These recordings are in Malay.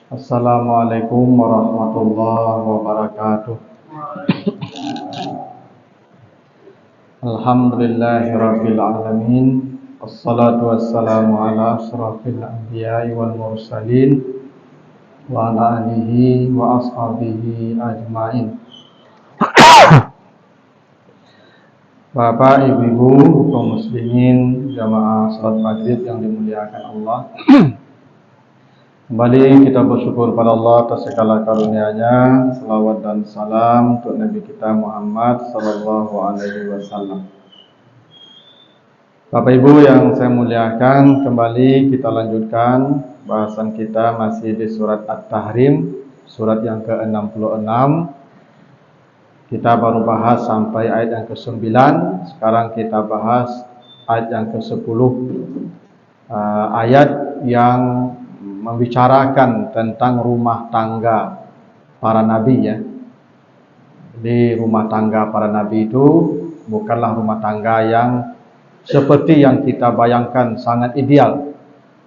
Assalamualaikum warahmatullahi wabarakatuh. Alhamdulillahirabbil alamin. Wassalatu wassalamu ala asyrafil anbiya'i wal mursalin wa ala alihi wa ashabihi ajmain. Bapak, ibu-ibu, kaum muslimin, jamaah salat maghrib yang dimuliakan Allah. Kembali kita bersyukur pada Allah atas segala karunia-Nya. Salawat dan salam untuk Nabi kita Muhammad sallallahu alaihi wasallam. Bapak Ibu yang saya muliakan, kembali kita lanjutkan bahasan kita masih di surat At-Tahrim, surat yang ke-66. Kita baru bahas sampai ayat yang ke-9. Sekarang kita bahas ayat yang ke-10. Ayat yang membicarakan tentang rumah tangga para nabi, ya. Di rumah tangga para nabi itu bukanlah rumah tangga yang seperti yang kita bayangkan sangat ideal.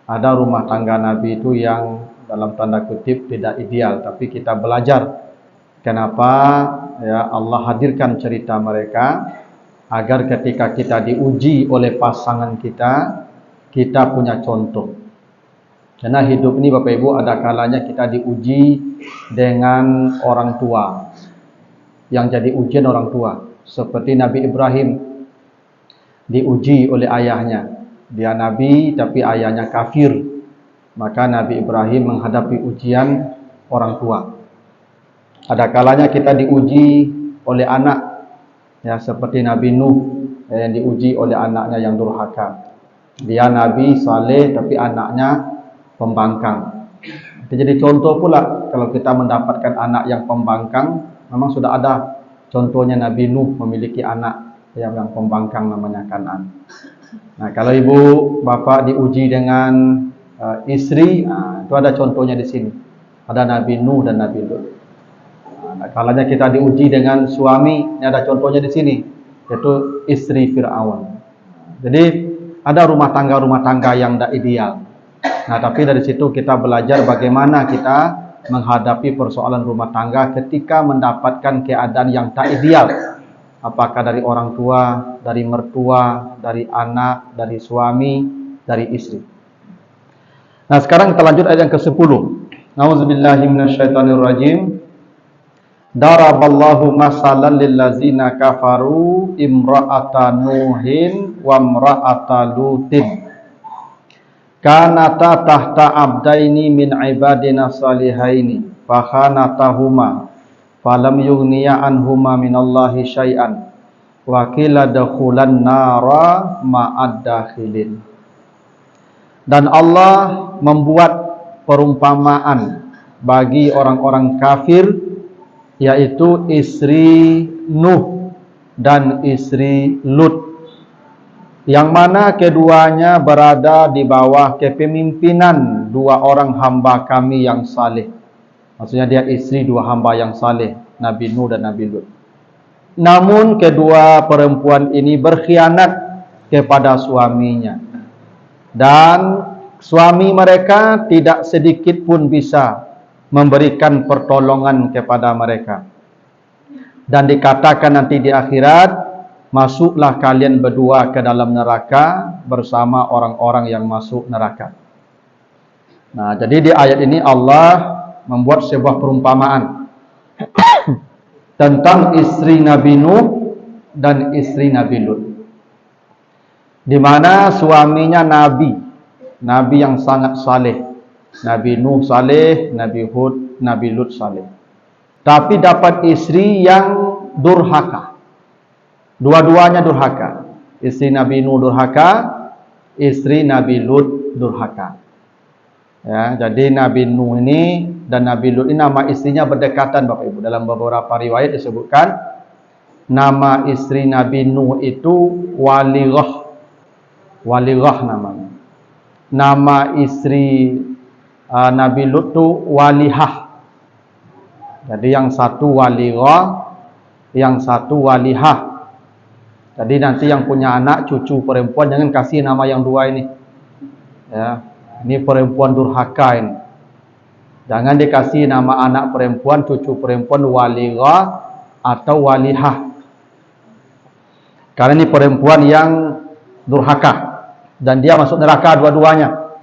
Ada rumah tangga nabi itu yang dalam tanda kutip tidak ideal, tapi kita belajar kenapa ya Allah hadirkan cerita mereka agar ketika kita diuji oleh pasangan kita punya contoh. Karena hidup ini Bapak Ibu ada kalanya kita diuji dengan orang tua. Yang jadi ujian orang tua. Seperti Nabi Ibrahim diuji oleh ayahnya. Dia Nabi tapi ayahnya kafir. Maka Nabi Ibrahim menghadapi ujian orang tua. Ada kalanya kita diuji oleh anak. Ya, seperti Nabi Nuh yang diuji oleh anaknya yang durhaka. Dia Nabi saleh tapi anaknya pembangkang. Jadi contoh pula kalau kita mendapatkan anak yang pembangkang, memang sudah ada contohnya Nabi Nuh memiliki anak yang pembangkang namanya Kan'an. Nah, kalau ibu bapak diuji dengan istri, itu ada contohnya di sini. Ada Nabi Nuh dan Nabi Lut. Kalanya kita diuji dengan suami, ini ada contohnya di sini, yaitu istri Fir'aun. Jadi ada rumah tangga yang tidak ideal. Nah, tapi dari situ kita belajar bagaimana kita menghadapi persoalan rumah tangga ketika mendapatkan keadaan yang tak ideal. Apakah dari orang tua, dari mertua, dari anak, dari suami, dari istri. Nah, sekarang kita lanjut ayat yang ke-10. Nauzubillahi minasyaitonirrajim. Daraballahu masalan lillazina kafaru imra'ata Nuhin wa imra'ata Lutin. Kanata tahta abdaini min ibadina salihaini fakhanatahuma falam yughniya anhuma minallahi syai'an wa qila dakhulan nara ma'ad dakhilin. Dan Allah membuat perumpamaan bagi orang-orang kafir, yaitu istri Nuh dan istri Lut, yang mana keduanya berada di bawah kepemimpinan dua orang hamba kami yang saleh. Maksudnya dia istri dua hamba yang saleh, Nabi Nuh dan Nabi Lut. Namun kedua perempuan ini berkhianat kepada suaminya. Dan suami mereka tidak sedikit pun bisa memberikan pertolongan kepada mereka. Dan dikatakan nanti di akhirat, masuklah kalian berdua ke dalam neraka bersama orang-orang yang masuk neraka. Nah, jadi di ayat ini Allah membuat sebuah perumpamaan tentang istri Nabi Nuh dan istri Nabi Lut. Di mana suaminya Nabi yang sangat saleh. Nabi Nuh saleh, Nabi Hud, Nabi Lut saleh. Tapi dapat istri yang durhaka. Dua-duanya durhaka. Istri Nabi Nuh durhaka, istri Nabi Lut durhaka. Ya, jadi Nabi Nuh ini dan Nabi Lut ini nama istrinya berdekatan Bapak Ibu. Dalam beberapa riwayat disebutkan nama istri Nabi Nuh itu Walirah. Walirah namanya. Nama istri Nabi Lut itu Walihah. Jadi yang satu Walirah, yang satu Walihah. Jadi nanti yang punya anak cucu perempuan jangan kasih nama yang dua ini. Ya, ini perempuan durhaka ini. Jangan dikasih nama anak perempuan, cucu perempuan Walighah atau Walihah. Karena ini perempuan yang durhaka dan dia masuk neraka dua-duanya.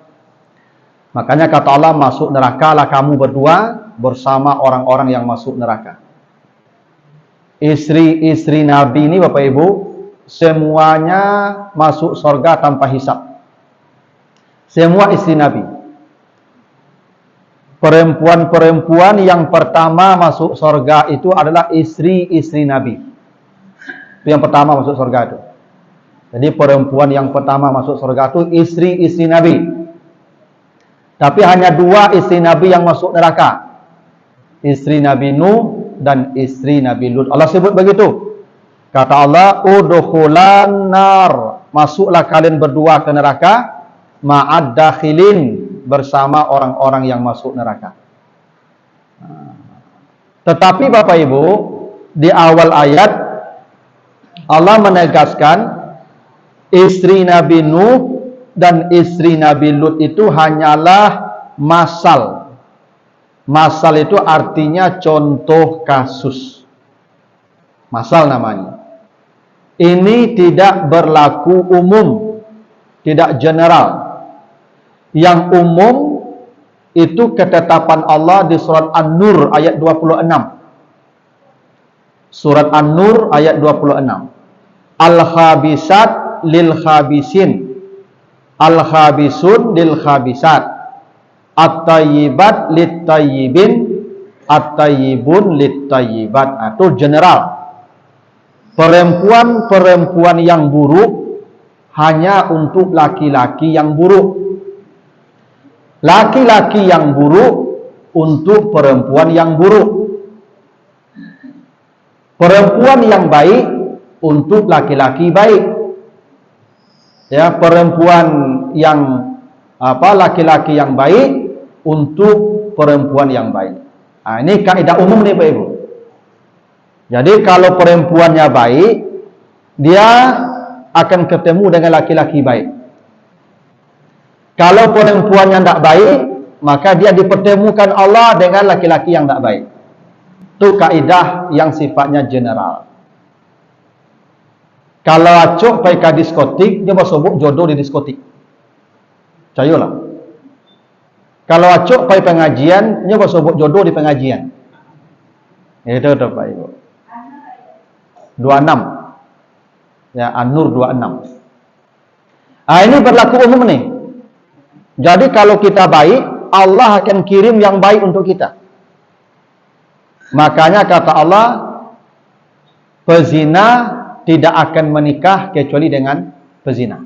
Makanya kata Allah, masuk nerakalah kamu berdua bersama orang-orang yang masuk neraka. Istri-istri Nabi ini Bapak Ibu, semuanya masuk surga tanpa hisab. Semua istri Nabi. Perempuan-perempuan yang pertama masuk surga itu adalah istri-istri Nabi. Itu yang pertama masuk surga itu. Jadi perempuan yang pertama masuk surga itu istri-istri Nabi. Tapi hanya 2 istri Nabi yang masuk neraka. Istri Nabi Nuh dan istri Nabi Lut. Allah sebut begitu. Kata Allah, udkhulan nar. Masuklah kalian berdua ke neraka. Ma'ad dakhilin. Bersama orang-orang yang masuk neraka. Tetapi Bapak Ibu, di awal ayat Allah menegaskan istri Nabi Nuh dan istri Nabi Lut itu hanyalah masal. Masal itu artinya contoh kasus. Masal namanya. Ini tidak berlaku umum, tidak general. Yang umum itu ketetapan Allah di surat An-Nur ayat 26. Surat An-Nur ayat 26. Al-khabisat lil-khabisin, al-khabisun lil-khabisat, at-tayyibat lit-tayyibin, at-tayyibun lit-tayyibat. Itu general. Perempuan-perempuan yang buruk hanya untuk laki-laki yang buruk. Laki-laki yang buruk untuk perempuan yang buruk. Perempuan yang baik untuk laki-laki baik. Ya, perempuan yang laki-laki yang baik untuk perempuan yang baik. Nah, ini kaidah umum nih Pak Ibu. Jadi kalau perempuannya baik, dia akan ketemu dengan laki-laki baik. Kalau perempuannya tidak baik, maka dia dipertemukan Allah dengan laki-laki yang tidak baik. Itu kaidah yang sifatnya general. Kalau acuk pergi ke diskotik, dia bersebut jodoh di diskotik. Cayolah. Kalau acuk pergi pengajian, dia bersebut jodoh di pengajian. Itu Pak Ibu. 26. Ya, An-Nur 26. Ah, ini berlaku umum nih. Jadi kalau kita baik, Allah akan kirim yang baik untuk kita. Makanya kata Allah, pezina tidak akan menikah kecuali dengan pezina.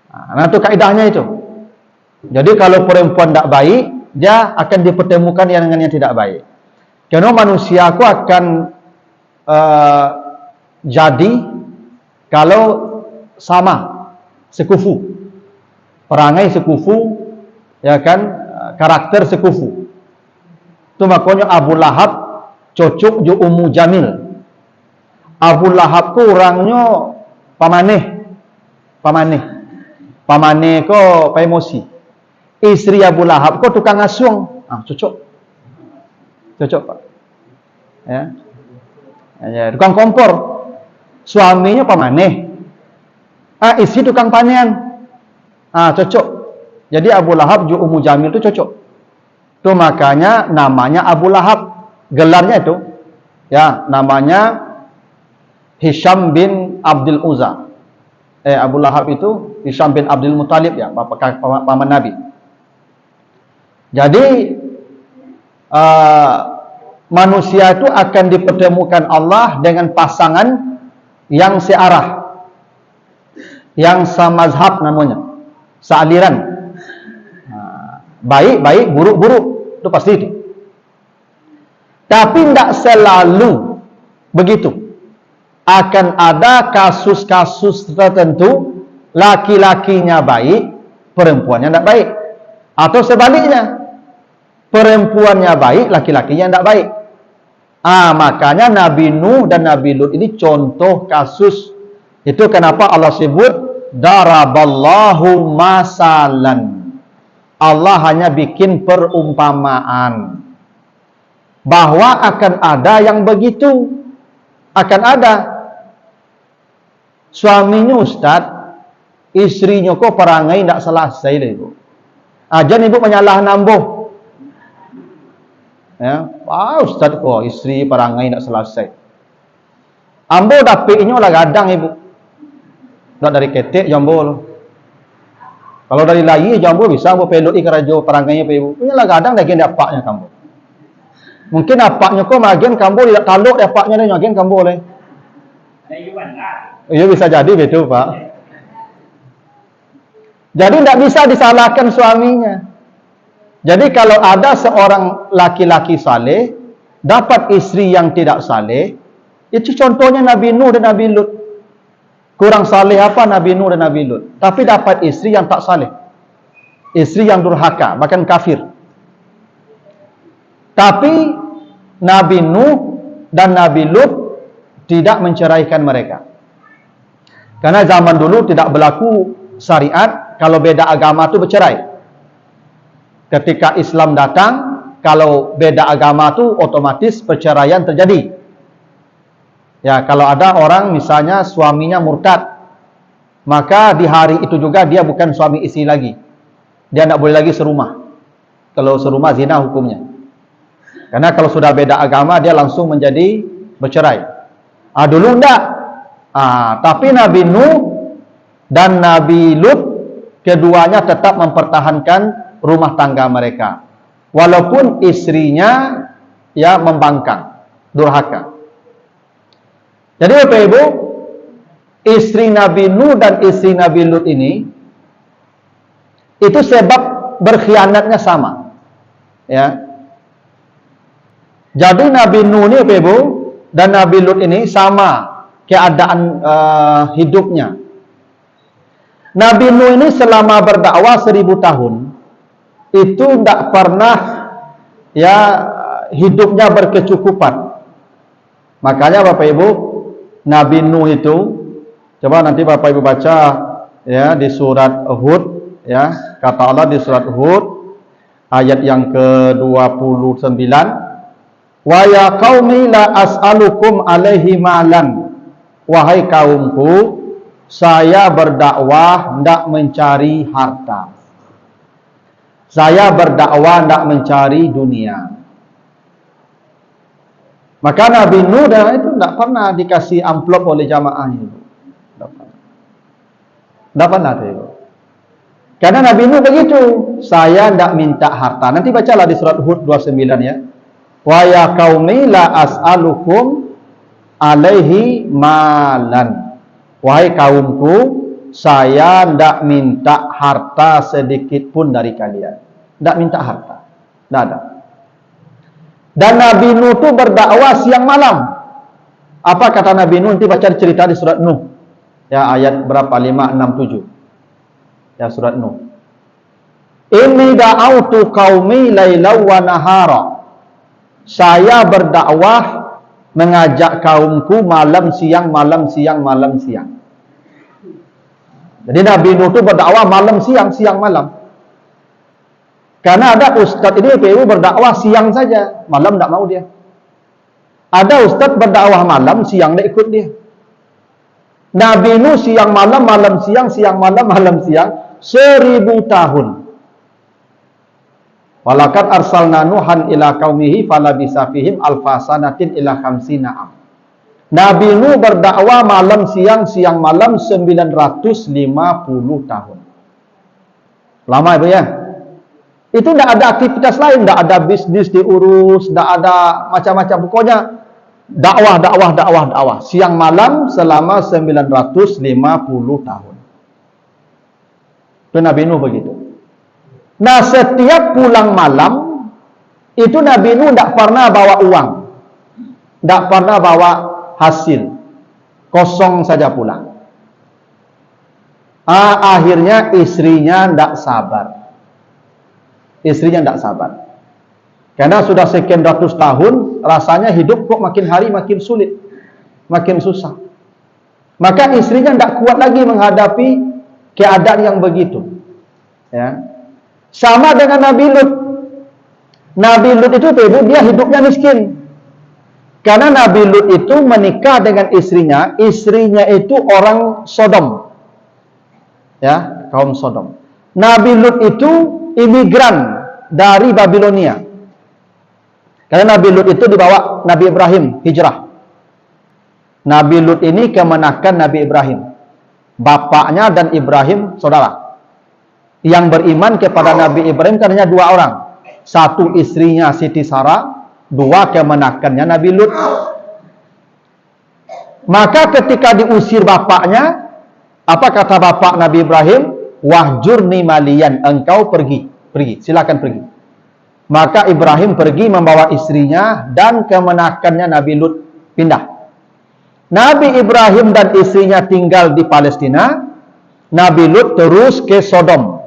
Nah, itu kaidahnya itu. Jadi kalau perempuan tidak baik, dia akan dipertemukan dengan yang tidak baik. Karena manusia aku akan jadi kalau sama, sekufu. Perangai sekufu, ya kan, karakter sekufu. Itu makanya Abu Lahab cocok jo Ummu Jamil. Abu Lahab ku orangnya pamaneh ko emosi. Istri Abu Lahab ko tukang asuang. Cocok Pak. Ya, tukang kompor. Suaminya pamaneh. Istri tukang panen. Cocok. Jadi Abu Lahab juga Ummu Jamil itu cocok. Itu makanya namanya Abu Lahab. Gelarnya itu. Ya, namanya Hisham bin Abdul Uzza. Abu Lahab itu Hisham bin Abdul Muttalib ya, paman Nabi. Jadi manusia itu akan dipertemukan Allah dengan pasangan yang searah, yang samazhab namanya. Sealiran. Baik, buruk, itu pasti itu. Tapi tidak selalu begitu. Akan ada kasus-kasus tertentu, laki-lakinya baik, perempuannya tidak baik. Atau sebaliknya, perempuannya baik, laki-lakinya tidak baik. Makanya Nabi Nuh dan Nabi Lut ini contoh kasus. Itu kenapa Allah sebut daraballahu masalan. Allah hanya bikin perumpamaan bahwa akan ada yang begitu. Akan ada. Suaminya Ustaz, istrinya kok perangai tidak selesai dah ibu. Ajan ibu menyalah nambuh. Ya, Ustaz kok istri perangai tidak selesai. Ambo dapiknya lah gadang ibu. Tak dari ketek jambul. Kalau dari layi jambul bisa ambo peluk ikarajo perangainya pe ibu. Ini lah gadang lagi dapaknya kamu. Mungkin apaknya kok magen kamu tidak taluk apaknya dia magen kamu boleh. Iya bisa jadi betul Pak. Jadi tidak bisa disalahkan suaminya. Jadi kalau ada seorang laki-laki saleh dapat istri yang tidak saleh, itu contohnya Nabi Nuh dan Nabi Lut. Kurang saleh apa Nabi Nuh dan Nabi Lut? Tapi dapat istri yang tak saleh. Istri yang durhaka, bahkan kafir. Tapi Nabi Nuh dan Nabi Lut tidak menceraikan mereka. Karena zaman dulu tidak berlaku syariat kalau beda agama itu bercerai. Ketika Islam datang, kalau beda agama itu otomatis perceraian terjadi. Ya, kalau ada orang misalnya suaminya murtad, maka di hari itu juga dia bukan suami istri lagi. Dia tidak boleh lagi serumah. Kalau serumah zina hukumnya. Karena kalau sudah beda agama dia langsung menjadi bercerai. Dulu enggak. Tapi Nabi Nuh dan Nabi Lut keduanya tetap mempertahankan rumah tangga mereka. Walaupun istrinya ya membangkang, durhaka. Jadi Bapak Ibu, istri Nabi Nuh dan istri Nabi Lut ini itu sebab berkhianatnya sama. Ya. Jadi Nabi Nuh ini Bapak Ibu dan Nabi Lut ini sama keadaan hidupnya. Nabi Nuh ini selama berdakwah 1000 tahun itu tidak pernah ya hidupnya berkecukupan. Makanya Bapak Ibu, Nabi Nuh itu coba nanti Bapak Ibu baca ya di surat Hud ya, kata Allah di surat Hud ayat yang ke-29, wa ya qaumi la as'alukum alaihi malan. Wahai kaumku, saya berdakwah tidak mencari harta. Saya berdakwah tidak mencari dunia. Maka Nabi Nuh itu tidak pernah dikasih amplop oleh jamaah itu. Tidak pernah itu. Karena Nabi Nuh begitu. Saya tidak minta harta. Nanti bacalah di surat Hud 29 ya. Wa ya qaumi la as'alukum alaihi malan. Wahai kaumku, saya tidak minta harta sedikit pun dari kalian. Tidak minta harta. Tidak ada. Dan Nabi Nuh itu berdakwah siang malam. Apa kata Nabi Nuh? Nanti baca cerita di surat Nuh. Ya, ayat berapa? 5, 6, 7. Ya, surat Nuh. Inni da'autu qaumi lailaw wa nahara. Saya berdakwah mengajak kaumku malam siang, malam siang, malam siang. Jadi Nabi Nuh itu berdakwah malam siang, siang malam. Karena ada ustaz ini PU berdakwah siang saja, malam tidak mau dia. Ada ustaz berdakwah malam, siang tidak ikut dia. Nabi Nuh siang malam, malam siang, siang malam, malam siang, 1000 tahun. Walaqad arsalna Nuhan ila qaumihi falabisa fihim alfasanatin ila 50 am. Nabi Nuh berdakwah malam siang, siang malam 950 tahun. Lama itu ya? Itu tidak ada aktivitas lain, tidak ada bisnis diurus, tidak ada macam-macam. Pokoknya dakwah, dakwah, dakwah, dakwah. Siang malam selama 950 tahun. Itu Nabi Nuh begitu. Nah, setiap pulang malam itu Nabi Nuh tidak pernah bawa uang, tidak pernah bawa hasil, kosong saja pulang. Akhirnya istrinya tidak sabar. Istrinya tidak sabar. Karena sudah sekian ratus tahun, rasanya hidup kok makin hari makin sulit, makin susah. Maka istrinya tidak kuat lagi menghadapi keadaan yang begitu. Ya. Sama dengan Nabi Lut. Nabi Lut itu dia hidupnya miskin. Karena Nabi Lut itu menikah dengan istrinya itu orang Sodom. Ya, kaum Sodom. Nabi Lut itu imigran dari Babilonia. Karena Nabi Lut itu dibawa Nabi Ibrahim hijrah. Nabi Lut ini kemenakan Nabi Ibrahim. Bapaknya dan Ibrahim saudara. Yang beriman kepada Nabi Ibrahim kan hanya 2 orang. Satu istrinya Siti Sarah, 2 kemenakannya Nabi Lut. Maka ketika diusir bapaknya, apa kata bapak Nabi Ibrahim? Wahjurni maliyan, engkau pergi, silakan pergi. Maka Ibrahim pergi membawa istrinya dan kemenakannya Nabi Lut pindah. Nabi Ibrahim dan istrinya tinggal di Palestina. Nabi Lut terus ke Sodom,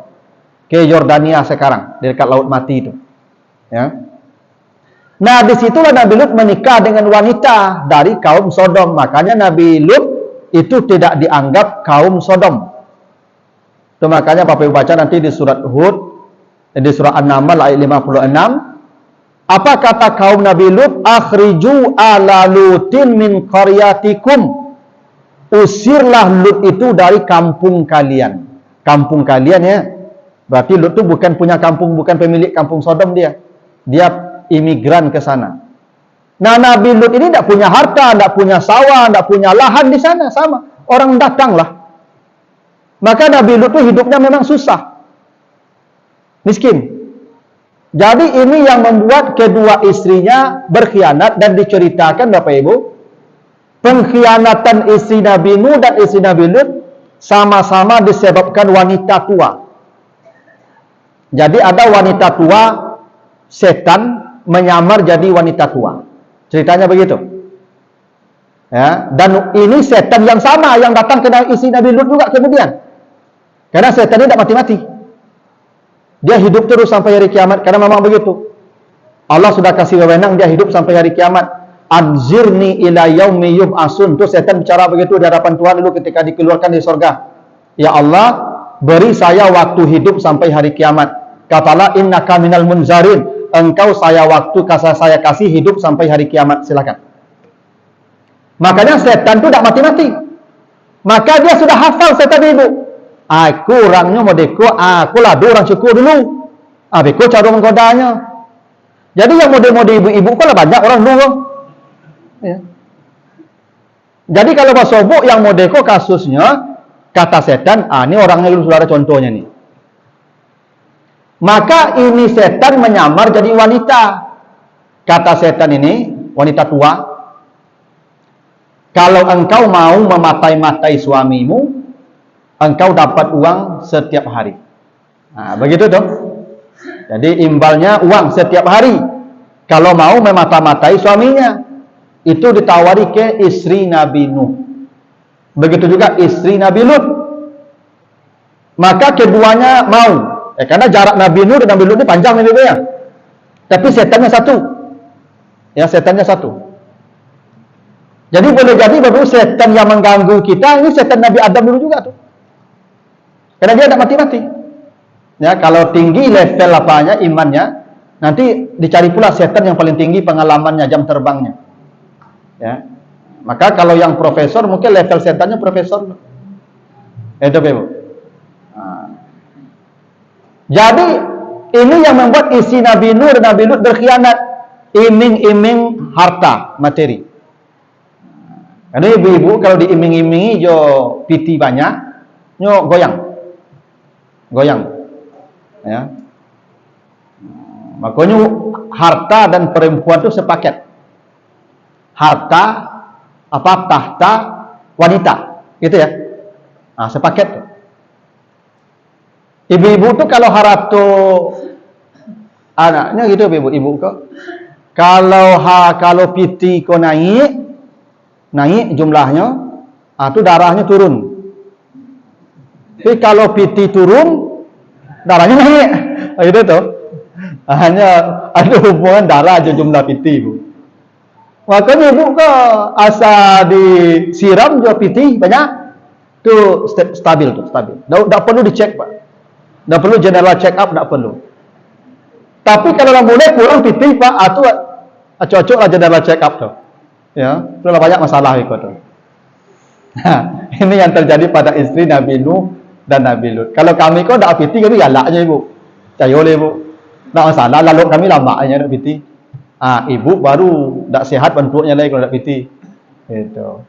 ke Yordania sekarang, di dekat Laut Mati itu. Ya. Nah, disitulah Nabi Lut menikah dengan wanita dari kaum Sodom. Makanya Nabi Lut itu tidak dianggap kaum Sodom. Itu makanya Bapak Ibu baca nanti di surat Hud, di surah An-Naml ayat 56. Apa kata kaum Nabi Lut? Akhriju ala Lutin min qaryatikum. Usirlah Lut itu dari kampung kalian. Kampung kalian ya. Berarti Lut itu bukan punya kampung, bukan pemilik kampung Sodom dia. Dia imigran ke sana. Nah, Nabi Lut ini tidak punya harta, tidak punya sawah, tidak punya lahan di sana, sama. Orang datanglah. Maka Nabi Lut itu hidupnya memang susah. Miskin. Jadi ini yang membuat kedua istrinya berkhianat dan diceritakan Bapak Ibu. Pengkhianatan istri Nabi Nuh dan istri Nabi Lut sama-sama disebabkan wanita tua. Jadi ada wanita tua, setan menyamar jadi wanita tua. Ceritanya begitu. Ya, dan ini setan yang sama yang datang ke istri Nabi Lut juga kemudian. Karena setan ini tidak mati-mati. Dia hidup terus sampai hari kiamat. Karena memang begitu. Allah sudah kasih wewenang dia hidup sampai hari kiamat. Anzirni ila yaumi yub'asun. Itu setan bicara begitu di hadapan Tuhan dulu ketika dikeluarkan dari surga. Ya Allah, beri saya waktu hidup sampai hari kiamat. Katalah innaka minal munzarin. Engkau saya kasih hidup sampai hari kiamat. Silakan. Makanya setan itu tidak mati-mati. Maka dia sudah hafal setan itu. Aku orangnya modeko, aku ladu orang syukur dulu. Aku cara menggodanya. Jadi yang mode-mode ibu-ibu kalau banyak orang dulu. Ya. Jadi kalau basobok yang modeko kasusnya, kata setan, ini orangnya dulu saudara contohnya nih. Maka ini setan menyamar jadi wanita. Kata setan ini, wanita tua. Kalau engkau mau mematai-matai suamimu, engkau dapat uang setiap hari. Nah, begitu tuh. Jadi imbalnya uang setiap hari. Kalau mau memata-matai suaminya, itu ditawari ke istri Nabi Nuh. Begitu juga istri Nabi Lut. Maka keduanya mau. Karena jarak Nabi Nuh dan Nabi Lut ini panjang nih ya. Tapi setannya satu. Ya, setannya satu. Jadi boleh jadi baru setan yang mengganggu kita ini setan Nabi Adam dulu juga tuh. Karena dia tidak mati-mati. Ya, kalau tinggi level apanya imannya, nanti dicari pula setan yang paling tinggi pengalamannya, jam terbangnya. Ya. Maka kalau yang profesor mungkin level setannya profesor. Itu Ibu. Nah. Jadi ini yang membuat isi Nabi Nuh dan Nabi Lut berkhianat, iming-iming harta materi. Karena ibu-ibu kalau diiming-imingi jo piti banyak, nyo goyang. Ya. Makanya harta dan perempuan itu sepaket. Harta tahta wanita, gitu ya. Nah, sepaket tuh. Ibu-ibu tuh kalau harato anaknya gitu ibu kok. Kalau piti ko naik jumlahnya, itu darahnya turun. Tapi kalau piti turun, darahnya naik. Itu tuh. Hanya ada hubungan darah aja jumlah piti, Bu. Makanya Ibu kok asa disiram juga piti banyak, tuh stabil tuh, stabil. Tidak perlu dicek, Pak. Tidak perlu general check up, tidak perlu. Tapi kalau orang boleh pulang piti Pak, itu cocok lah jendela check up tu. Ya, itulah banyak masalah ikut tu. Nah, ini yang terjadi pada istri Nabi Nuh dan Nabi Lut. Kalau kami kau dak piti kami galaknya ibu. Cayo le ibu. Tak masalah, lalu kami lamanya dak piti. Ibu baru dak sehat bentuknya lagi kalau dak piti. Itu.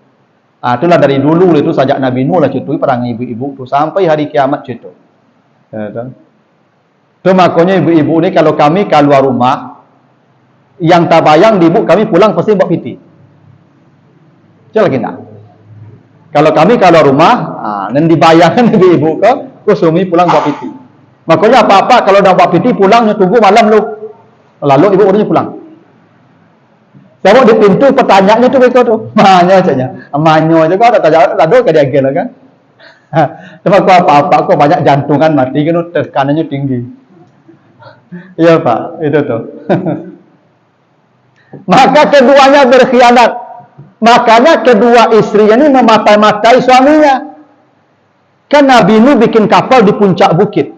Itulah dari dulu itu sajak Nabi Nuh lah cutu perang ibu-ibu tu sampai hari kiamat cutu. Itu makanya ibu-ibu ni kalau kami keluar rumah yang tak bayang di ibu kami pulang pasti buat piti. Betul lagi tak? Kalau kami keluar rumah, dan dibayangkan ibu-ibu ke suami pulang buat piti. Makanya apa-apa kalau dah buat piti pulangnya tunggu malam lu. Lalu ibu orangnya pulang. Tengok di pintu pertanyaannya tu mereka tu. Mahanya saja. Manyo aja kau tak jawab lalu ke dia gila kan. Sebab kau apa-apa kau banyak jantungan mati kan tekanannya tinggi. Iya Pak, itu tuh. Maka keduanya berkhianat. Makanya kedua istrinya ini mematai-matai suaminya. Kan Nabi Nuh bikin kapal di puncak bukit.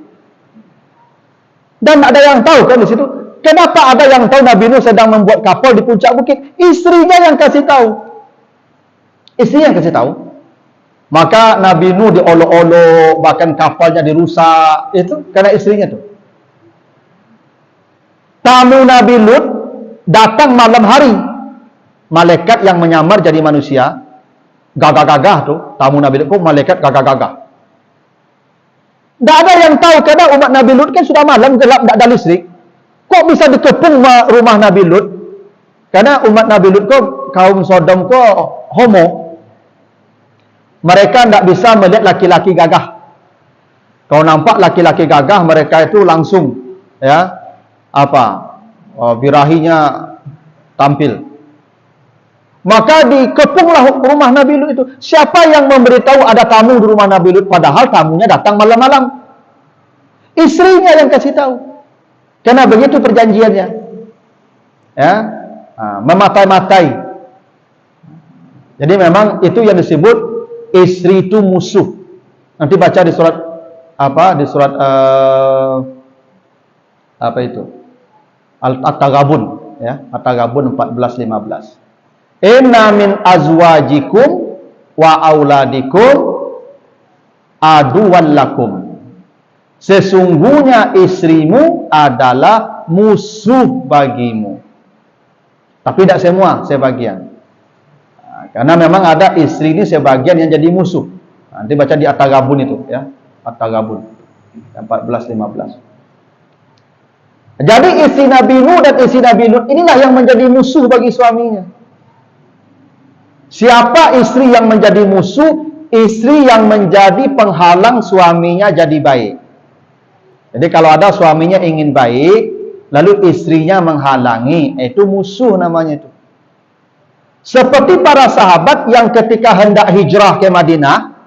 Dan ada yang tahu kan di situ. Kenapa ada yang tahu Nabi Nuh sedang membuat kapal di puncak bukit? Istrinya yang kasih tahu. Istrinya yang kasih tahu. Maka Nabi Nuh diolok-olok, bahkan kapalnya dirusak. Itu karena istrinya tuh. Tamu Nabi Lut datang malam hari. Malaikat yang menyamar jadi manusia, gagah-gagah tuh, tamu Nabi Lut kok malaikat gagah-gagah. Tak ada yang tahu karena umat Nabi Lut kan sudah malam gelap, tak ada listrik. Kok bisa dikepung rumah Nabi Lut? Karena umat Nabi Lut kok kaum Sodom kok homo. Mereka tak bisa melihat laki-laki gagah. Kalau nampak laki-laki gagah, mereka itu langsung birahinya tampil. Maka dikepunglah rumah Nabi Lut itu. Siapa yang memberitahu ada tamu di rumah Nabi Lut padahal tamunya datang malam-malam? Istrinya yang kasih tahu. Karena begitu perjanjiannya. Mematai-matai. Jadi memang itu yang disebut istri itu musuh. Nanti baca di surat di surat At-Taghabun, At-Taghabun 14-15. Inna min azwajikum wa auladikum aduwwan lakum. Sesungguhnya istrimu adalah musuh bagimu. Tapi tidak semua, sebagian. Karena memang ada istri ini sebagian yang jadi musuh. Nanti baca di At-Taghabun itu At-Taghabun 14-15. Jadi istri Nabi Nuh dan istri Nabi Lut inilah yang menjadi musuh bagi suaminya. Siapa istri yang menjadi musuh? Istri yang menjadi penghalang suaminya jadi baik. Jadi kalau ada suaminya ingin baik, lalu istrinya menghalangi, itu musuh namanya itu. Seperti para sahabat yang ketika hendak hijrah ke Madinah,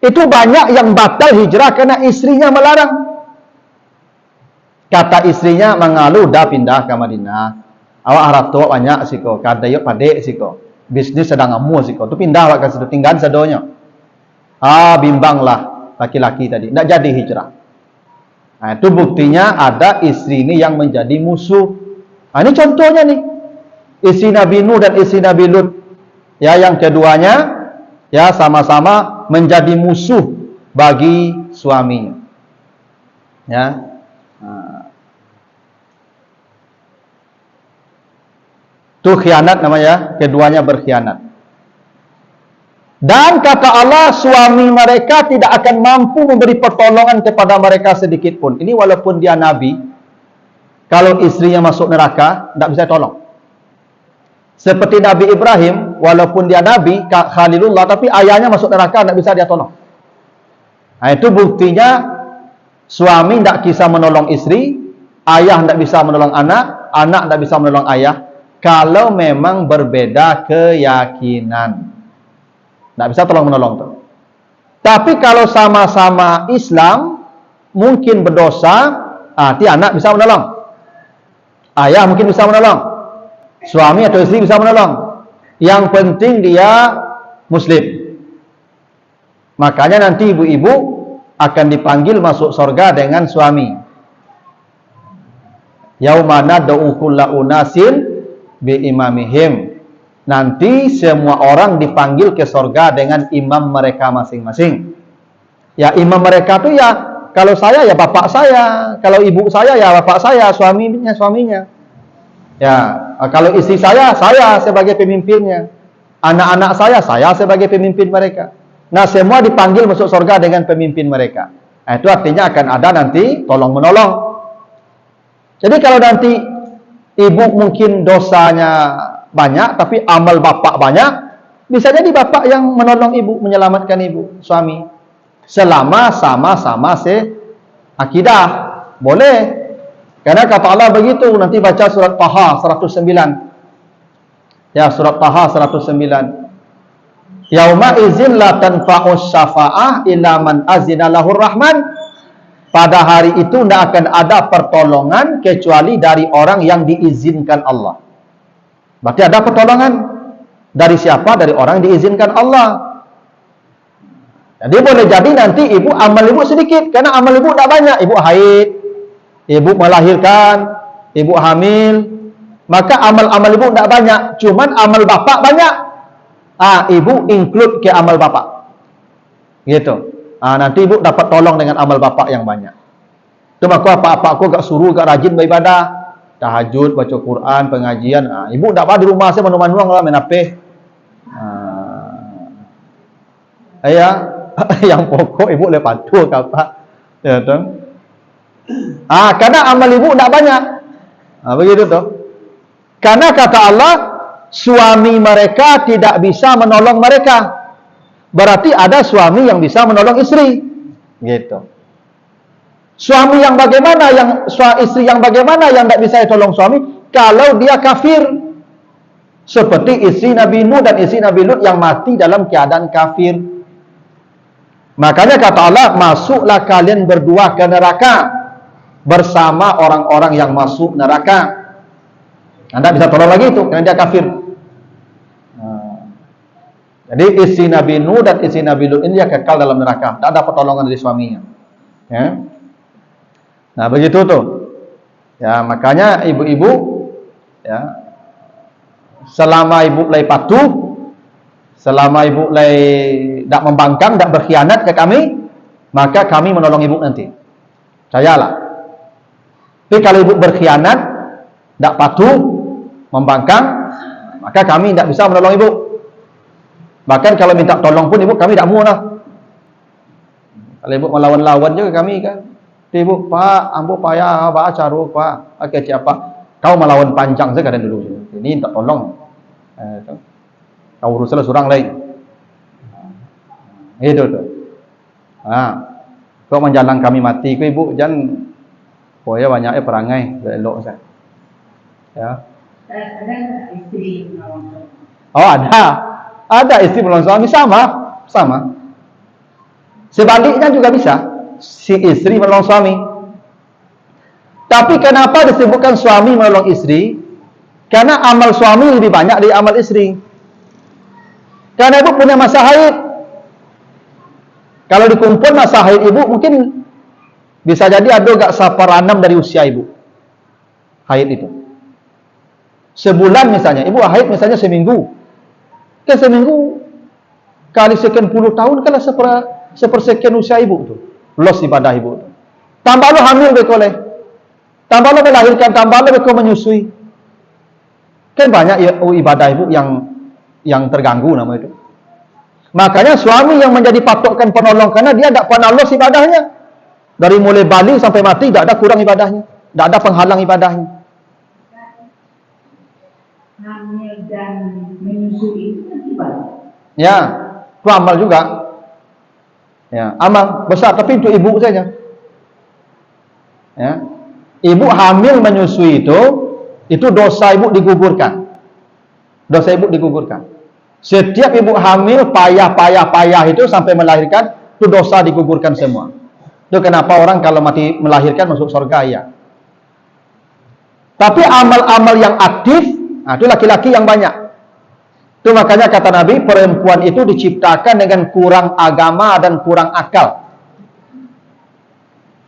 itu banyak yang batal hijrah karena istrinya melarang. Kata istrinya, mengalu dah pindah ke Madinah. Awak harap tua banyak siko, kadayok padek siko. Bisnis sedang amu siko. Tu pindah awak ke situ, tinggal sedonya. Bimbanglah laki-laki tadi, tidak jadi hijrah. Nah, itu buktinya ada istri ini yang menjadi musuh. Ini contohnya nih. Istri Nabi Nuh dan istri Nabi Lut. Yang keduanya sama-sama menjadi musuh bagi suaminya. Itu khianat namanya, keduanya berkhianat. Dan kata Allah, suami mereka tidak akan mampu memberi pertolongan kepada mereka sedikit pun. Ini walaupun dia Nabi, kalau istrinya masuk neraka, tidak bisa tolong. Seperti Nabi Ibrahim, walaupun dia Nabi, Khalilullah, tapi ayahnya masuk neraka, tidak bisa dia tolong. Nah, itu buktinya, suami tidak bisa menolong istri, ayah tidak bisa menolong anak, anak tidak bisa menolong ayah, kalau memang berbeda keyakinan. Tidak bisa tolong-menolong tuh. Tapi kalau sama-sama Islam, mungkin berdosa, nanti anak bisa menolong. Ayah mungkin bisa menolong. Suami atau istri bisa menolong. Yang penting dia Muslim. Makanya nanti ibu-ibu akan dipanggil masuk surga dengan suami. Yauma nad'u kulla unasin bi imamihim. Nanti semua orang dipanggil ke surga dengan imam mereka masing-masing. Ya, imam mereka tuh ya, kalau saya ya bapak saya, kalau ibu saya ya bapak saya, suaminya. Ya, kalau istri saya sebagai pemimpinnya. Anak-anak saya sebagai pemimpin mereka. Nah, semua dipanggil masuk surga dengan pemimpin mereka. Nah, itu artinya akan ada nanti tolong-menolong. Jadi kalau nanti ibu mungkin dosanya banyak, tapi amal bapak banyak, bisa jadi bapak yang menolong ibu, menyelamatkan ibu, suami. Selama sama-sama akidah, boleh. Karena kata Allah begitu, nanti baca surat Taha 109. Ya, surat Taha 109. Yauma idzin la tanfa'us syafa'ah illa man azina lahur rahman. Pada hari itu tidak akan ada pertolongan kecuali dari orang yang diizinkan Allah. Berarti ada pertolongan dari siapa? Dari orang yang diizinkan Allah. Jadi boleh jadi nanti ibu amal ibu sedikit, karena amal ibu tidak banyak. Ibu haid, ibu melahirkan, ibu hamil, maka amal-amal ibu tidak banyak. Cuman amal bapak banyak. Ibu include ke amal bapak. Gitu. Nanti ibu dapat tolong dengan amal bapak yang banyak. Itu maka apa-apa aku gak suruh, gak rajin beribadah. Tahajud, baca Quran, pengajian. Ibu tidak apa di rumah saya manuang-manuang lah, main HP. Yang pokok ibu boleh patuh ke apa. Ya, tuh. Karena amal ibu tidak banyak. Begitu tuh. Karena kata Allah, suami mereka tidak bisa menolong mereka. Berarti ada suami yang bisa menolong istri. Gitu. Suami yang bagaimana, istri yang bagaimana yang tidak bisa tolong suami? Kalau dia kafir. Seperti istri Nabi Nuh dan istri Nabi Lut yang mati dalam keadaan kafir. Makanya kata Allah, masuklah kalian berdua ke neraka bersama orang-orang yang masuk neraka. Anda bisa tolong lagi itu, karena dia kafir. Jadi istri Nabi Nuh dan istri Nabi Lut ini dia kekal dalam neraka. Tak ada pertolongan dari suaminya. Ya. Nah, begitu tuh. Ya, makanya ibu-ibu, ya, selama ibu mulai patuh, selama ibu mulai tidak membangkang, tidak berkhianat ke kami, maka kami menolong ibu nanti. Percayalah. Tapi kalau ibu berkhianat, tidak patuh, membangkang, maka kami tidak bisa menolong ibu. Bahkan kalau minta tolong pun ibu kami tidak mau lah. Kalau ibu melawan-lawan juga kami kan. Ibu, Pak, ambo payah, Pak, caru, Pak, pakai siapa? Kau melawan panjang saya kadang dulu. Ini minta tolong. Kau uruslah surang lain. Itu tuh. Kau menjalang kami mati, kau ibu jangan. Pokoknya banyaknya perangai, elok saya. Ya. Ada istri menolong suami. Oh, ada istri menolong suami, sama. Sebaliknya juga bisa. Si istri menolong suami. Tapi kenapa disebutkan suami menolong istri? Karena amal suami lebih banyak dari amal istri. Karena ibu punya masa haid. Kalau dikumpul masa haid ibu, mungkin bisa jadi ada gak seperanam dari usia ibu. Haid itu. Sebulan misalnya, ibu haid misalnya seminggu. Kan seminggu kali sekian puluh tahun kan sepersekian usia ibu tuh. Los ibadah ibu tuh. Tambah lo hamil bekoleh. Tambah lo melahirkan, tambah lo beko menyusui. Kan banyak ibadah ibu yang terganggu nama itu. Makanya suami yang menjadi patokan penolong karena dia tidak pernah los ibadahnya. Dari mulai balik sampai mati tidak ada kurang ibadahnya, tidak ada penghalang ibadahnya. Hamil dan menyusui itu kan ibadah. Ya, itu amal juga. Ya, amal besar tapi untuk ibu saja. Ya. Ibu hamil menyusui itu dosa ibu digugurkan. Dosa ibu digugurkan. Setiap ibu hamil payah itu sampai melahirkan itu dosa digugurkan semua. Itu kenapa orang kalau mati melahirkan masuk surga ya. Tapi amal-amal yang aktif, itu laki-laki yang banyak. Itu makanya kata Nabi, perempuan itu diciptakan dengan kurang agama dan kurang akal.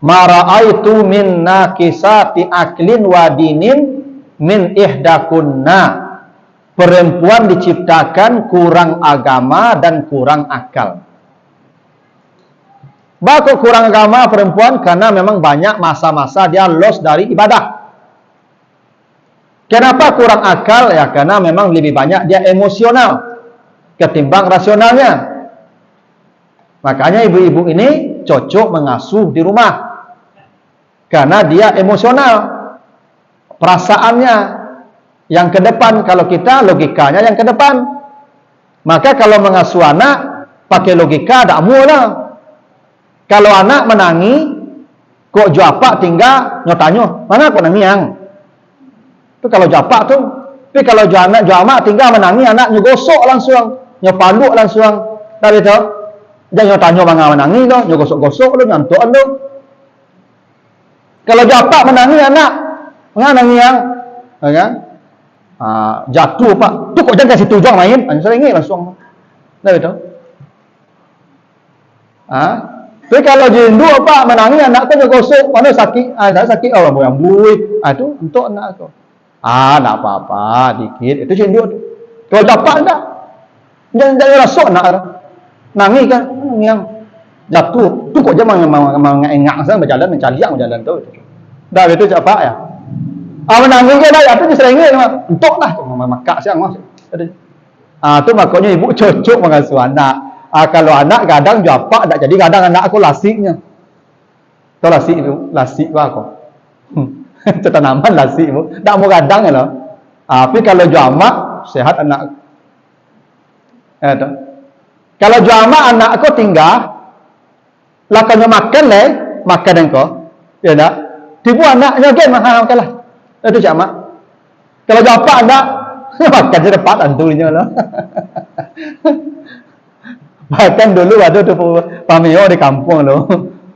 Ma ra'aitu min naqisati aklin wa dinin min ihdakunna. Perempuan diciptakan kurang agama dan kurang akal. Bakal kurang agama perempuan karena memang banyak masa-masa dia lost dari ibadah. Kenapa kurang akal? Ya karena memang lebih banyak dia emosional ketimbang rasionalnya. Makanya ibu-ibu ini cocok mengasuh di rumah. Karena dia emosional. Perasaannya yang ke depan. Kalau kita logikanya yang ke depan. Maka kalau mengasuh anak pakai logika tak mula. Kalau anak menangi kok jawab tinggal nyotanyo, mana kok nangiang? Itu kalau jawab tu. Tapi kalau jawab tinggal menangi anak nyogosok langsung, nyopaluk langsung. Dari tu jangan nyotanyo bangga menangi tu, nyogosok-gosok lu nyantuan tu. Kalau jawab menangi anak, mana nangiang? Kan? Jatuh pak, tu kok jangan kasih tujuan main, sering langsung. Dari tu. Tapi kalau jindu apa menangi anak tu nyogosok, mana sakit, sakit orang yang bui, itu untuk anak tu. Tak apa-apa, dikit, itu jindu tu. Kalau dapat tak, jangan rasuk nak nangi kan, yang jatuh, tu kok jangan mengengak sana berjalan, mencaliak berjalan tu. Dah itu apa ya? Menangi ke dah, itu sering untuk lah, makak siang mas. Tu makanya ibu cocok mengasuh anak. Kalau anak kadang jawab tak jadi kadang anak aku lasiknya. Tahu lasik itu, lasik apa aku? Itu tanaman lasik itu. Tak mau kadang ya loh. Tapi kalau jawab sehat anak. Kalau jawab anak aku tinggal, lakannya makan leh, makan engkau, ya tak? Tipu anaknya kan makan lah. Itu jawab. Kalau jawab anak makan je dapat antunya lah. Bahkan dulu ada tu pameo di kampung loh.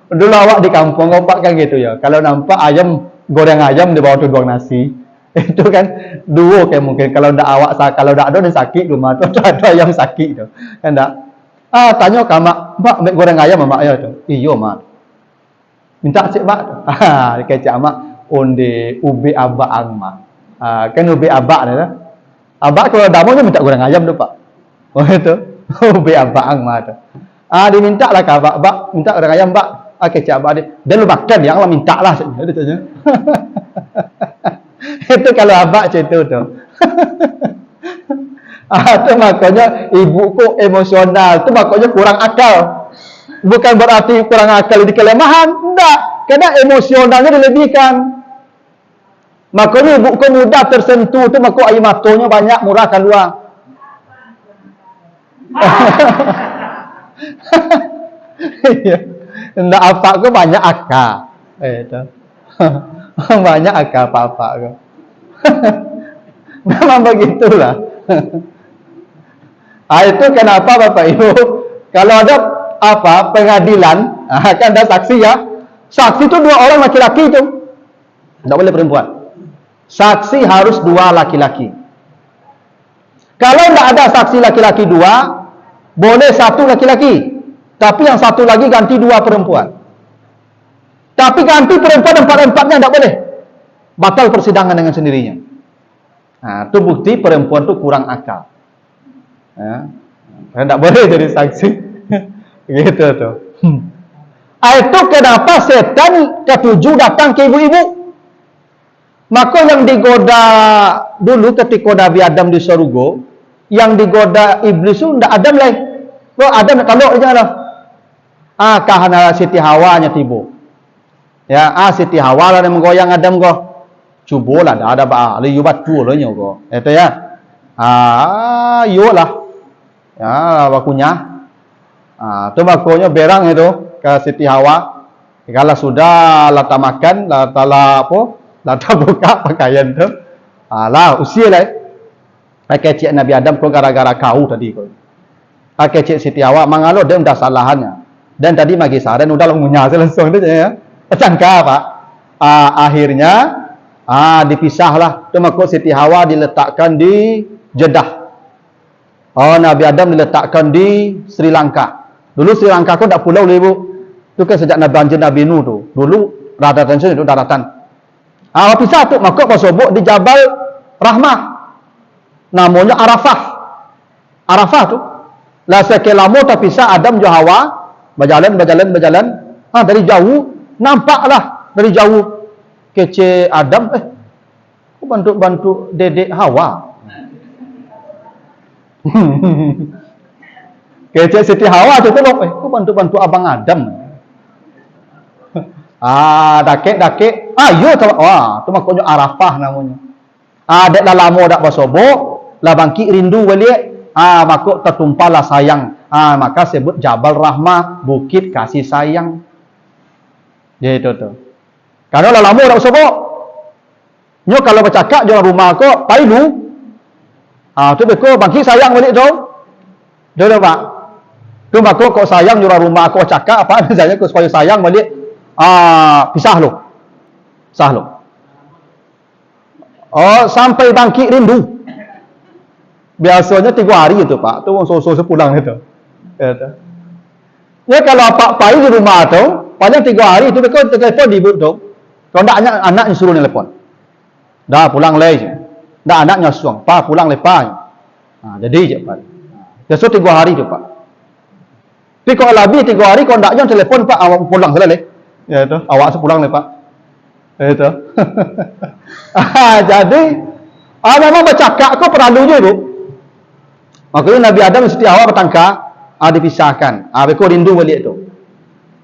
Dulu awak di kampung opak kan gitu ya. Kalau nampak ayam, goreng ayam di bawah tudung nasi. Itu kan duo kayak mungkin. Kalau ndak awak, kalau ndak ada yang sakit rumah tu ada ayam sakit tu. Kan ndak? Tanya ke mak, "Mak, goreng ayam mak ya tu?" "Iyo, mak." "Minta cik mak." Kecak mak, "Onde ubi abang mak." Kan ubi abak ni lah. Abak kalau damonya minta goreng ayam tu pak. Oh itu. Ubi abang mah tu. Diminta lah ke abak, minta goreng ayam bak. Kecak abak dia lu makan yang lah minta lah. Dia tanya. Itu kalau abak macam tu. Itu makanya ibuku emosional. Itu makanya kurang akal. Bukan berarti kurang akal di kelemahan. Tidak. Karena emosionalnya dilebihkan. Makanya ibuku mudah tersentuh. Itu makanya air matanya banyak murah keluar. Ndak apa ke banyak akal. Itu. Banyak akal apa-apa ke. Memang begitulah. Itu kenapa Bapak Ibu kalau ada apa pengadilan, kan ada saksi ya. Saksi itu 2 orang laki-laki itu. Tidak boleh perempuan. Saksi harus 2 laki-laki. Kalau tidak ada saksi laki-laki 2, boleh 1 laki-laki. Tapi yang 1 lagi ganti 2 perempuan. Tapi ganti perempuan 4-4-nya tidak boleh. Batal persidangan dengan sendirinya. Itu bukti perempuan itu kurang akal. Tidak boleh jadi saksi. Gitu tuh. Itu kenapa setan ketujuh datang ke ibu-ibu. Maka yang digoda dulu ketika Nabi Adam di surga, yang digoda iblis itu tidak Adam lah. Adam kalau aja lah. Kahana Siti Hawa nya tiba. Ya, Siti Hawa lah yang menggoyang Adam kok. Cubalah ada ba, li yubat tu lo nyo kok. Itu ya. Yo lah. Ya, bakunya. Tu bakunya berang itu ke Siti Hawa. Kalau sudah lata makan, lata buka pakaian tu. Lah usia lah. Kecik Nabi Adam kau gara-gara kau tadi kau. Kecik Siti Hawa mangalo dia dah salahannya. Dan tadi magi saran udah langsungnya langsung tu ya. Sangka Pak. Akhirnya dipisahlah. Tu maka Siti Hawa diletakkan di Jeddah. Nabi Adam diletakkan di Sri Lanka. Dulu Sri Lanka kau tak pulau ibu. Tu kan sejak banjir Nabi Nuh tu. Dulu daratan sini itu daratan. Pisah tu maka bersobok di Jabal Rahmah. Namanya Arafah. Arafah tu. Lah sekelamo terpisah Adam dan Hawa, berjalan. Dari jauh nampaklah dari jauh kece Adam, kok bantu dedek Hawa. Kece Siti Hawa tu tolong, kok bantu abang Adam. Dakek. Ayo tu, tu makanya Arafah namanya. Dek dah lama dak bersobok, lah bangkit rindu balik. Maka tertumpahlah sayang. Maka sebut Jabal Rahmah, bukit kasih sayang. Gitu tu. Karena dah lama dak bersobok. Nyo kalau bercakap di rumah kau, pailu. Tu beko bangkit sayang balik tu. Dia Pak. Tu maka kau sayang di rumah kau cakap apa misalnya kau supaya sayang balik. Pisah lu. Sah lu. Sampai bangkit rindu. Biasanya 3 hari itu Pak. Tu so pulang itu. Ya kalau Pak pai di rumah tu, panjang 3 hari itu kau telefon di ibu tu. Kalau ndak anak suruh telepon. Dah pulang leh. Ndak anaknya suang, "Pa pulang leh pa." Jadi je Pak. Biasa 3 hari tu Pak. Tapi kalau lebih 3 hari kau ndaknya telepon Pak, awak pulang salah leh. Ya tu, awak sepulang leh Pak. Itu. Jadi memang bercakap kau perlu je Bu. Makanya Nabi Adam mesti awak bertangka dipisahkan. Beko rindu balik tu.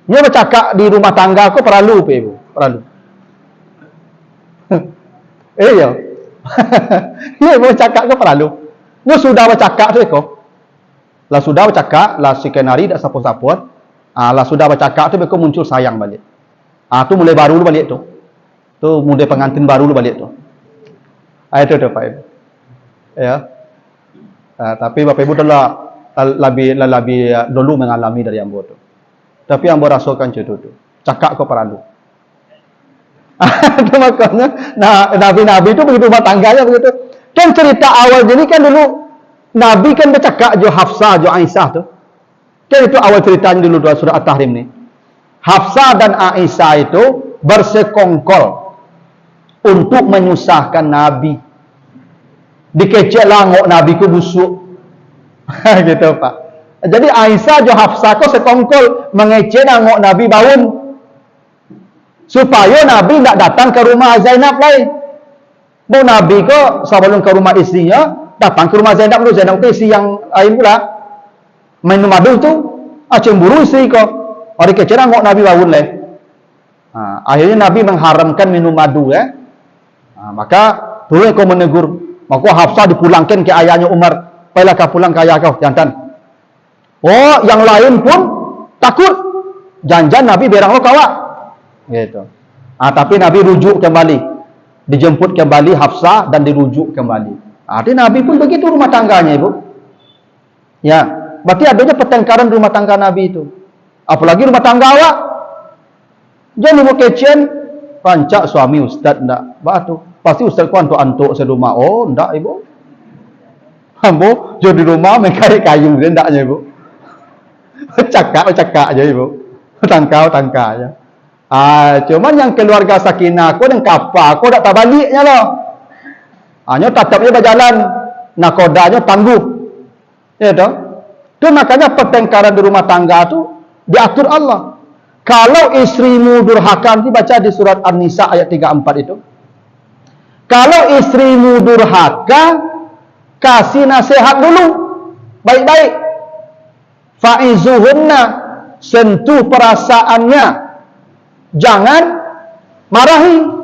Dia bercakap di rumah tangga kau perlu pe Bu, perlu. Ya. Dia bercakap kau perlu. Dia sudah bercakap tu kau. Lah sudah bercakap, lah sekian hari dak sapot-sapot. Lah sudah bercakap tu beko muncul sayang balik. Tu mulai baru balik tu. Tu mulai pengantin baru balik tu. Itu tu Pak Ibu. Ya. Tapi Bapak Ibu telah lebih dulu mengalami dari ambo tu. Tapi ambo rasakan macam tu. Cakap kau perlu. Itu makanya nabi-nabi itu begitu rumah tangganya begitu. Kan cerita awal jadi kan dulu Nabi kan bercakap jo Hafsah jo Aisyah tu. Kan itu awal ceritanya dulu dalam surah At-Tahrim ni. Hafsah dan Aisyah itu bersekongkol untuk menyusahkan Nabi. Dikecek langok Nabi ku busuk. Gitu Pak. Jadi Aisyah jo Hafsah ko sekongkol mengecek langok Nabi baun. Supaya Nabi tidak datang ke rumah Zainab lain. Mau Nabi ko sebelum ke rumah istrinya, datang ke rumah Zainab dulu. Zainab ke istri yang lain pula. Minum madu tu, cemburu istri ko. Orang kecil ngok Nabi baun leh. Akhirnya Nabi mengharamkan minum madu maka turun kau menegur. Maka Hafsah dipulangkan ke ayahnya Umar. Baiklah kau pulang ke ayah kau, jantan. Yang lain pun takut. Jangan Nabi berang lo kawak. Gitu. Tapi Nabi rujuk kembali. Dijemput kembali Hafsah dan dirujuk kembali. Jadi Nabi pun begitu rumah tangganya Ibu. Ya, berarti adanya pertengkaran rumah tangga Nabi itu. Apalagi rumah tangga awak. Jangan ibu kecian pancak suami ustaz ndak. Batu. Pasti ustaz ku antuk-antuk sedumah. Ndak Ibu. Ambo jadi rumah mengkai kayu dia ndaknya Ibu. Cakap aja Ibu. Tangkau aja. Cuman yang keluarga Sakinah aku dan kapa aku dak baliknya loh. Hanya tatapnya berjalan, nakodanya tangguh. Ya toh? Itu makanya pertengkaran di rumah tangga itu diatur Allah. Kalau istrimu durhaka, nanti baca di surat An-Nisa ayat 34 itu. Kalau istrimu durhaka, kasih nasihat dulu. Baik-baik. Fa'izuhunna, sentuh perasaannya. Jangan marahi.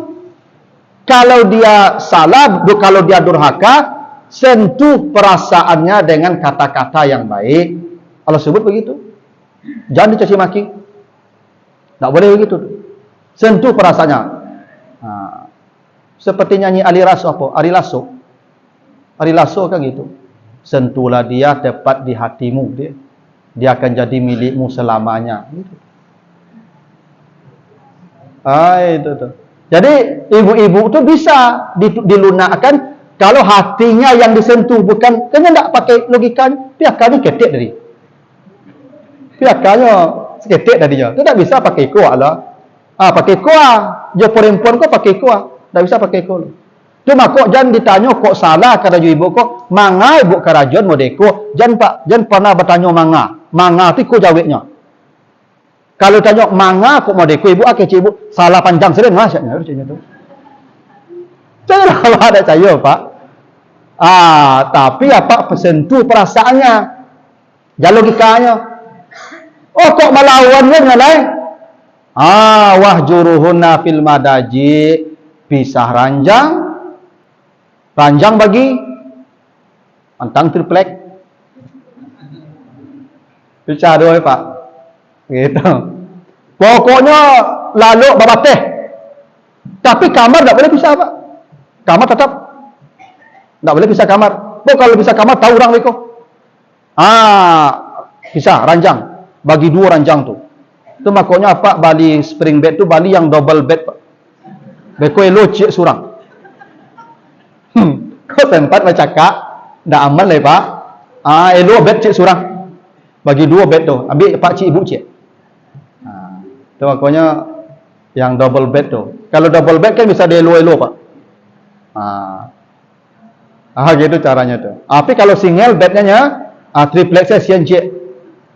Kalau dia salah, kalau dia durhaka, sentuh perasaannya dengan kata-kata yang baik. Allah sebut begitu. Jangan dicaci maki. Tak boleh begitu. Sentuh perasaannya. Seperti nyanyi Ari Lasso kan gitu. Sentuhlah dia tepat di hatimu. Dia akan jadi milikmu selamanya. Gitu. Itu tuh. Jadi ibu-ibu itu bisa dilunakkan kalau hatinya yang disentuh, bukan kena tak pakai logika, piakannya ketek dari. Piakannya ketek dari dia. Tidak bisa pakai kuat lah. Pakai kuah. Dia perempuan kok pakai kuah. Tak bisa pakai kuah. Cuma kok jangan ditanya kok salah keraju ibu kok. Manga ibu kerajaan modeko. Jangan pernah bertanya manga. Manga itu kok jawabnya. Kalau tanya manga kok modeko ibu kecik ibu salah panjang sering masaknya tu. Jangan kalau ada saya Pak. Tapi apa pesentuh perasaannya. Jangan logikanya. Oh kok melawannya ngalai? Wahjuruhunna fil madaji, pisah ranjang. Ranjang bagi antang triplek. Bicara Pak. Gitu. Pokoknya lalu babateh. Tapi kamar tak boleh pisah Pak. Kamar tetap tak boleh pisah kamar. Kalau pisah kamar tahu orang beko. Pisah ranjang. Bagi 2 ranjang tu. Itu makanya apa bali spring bed tu bali yang double bed Pak. Beko elo cik surang. Kau tempat macam kak dah aman lah Pak. Elo bed cik surang. Bagi 2 bed tu. Ambil Pak cik ibu cik. Itu makanya yang double bed tu. Kalau double bed kan bisa dielo-elo Pak. Gitu caranya tu. Tapi kalau single bednya triplex saya sian cik.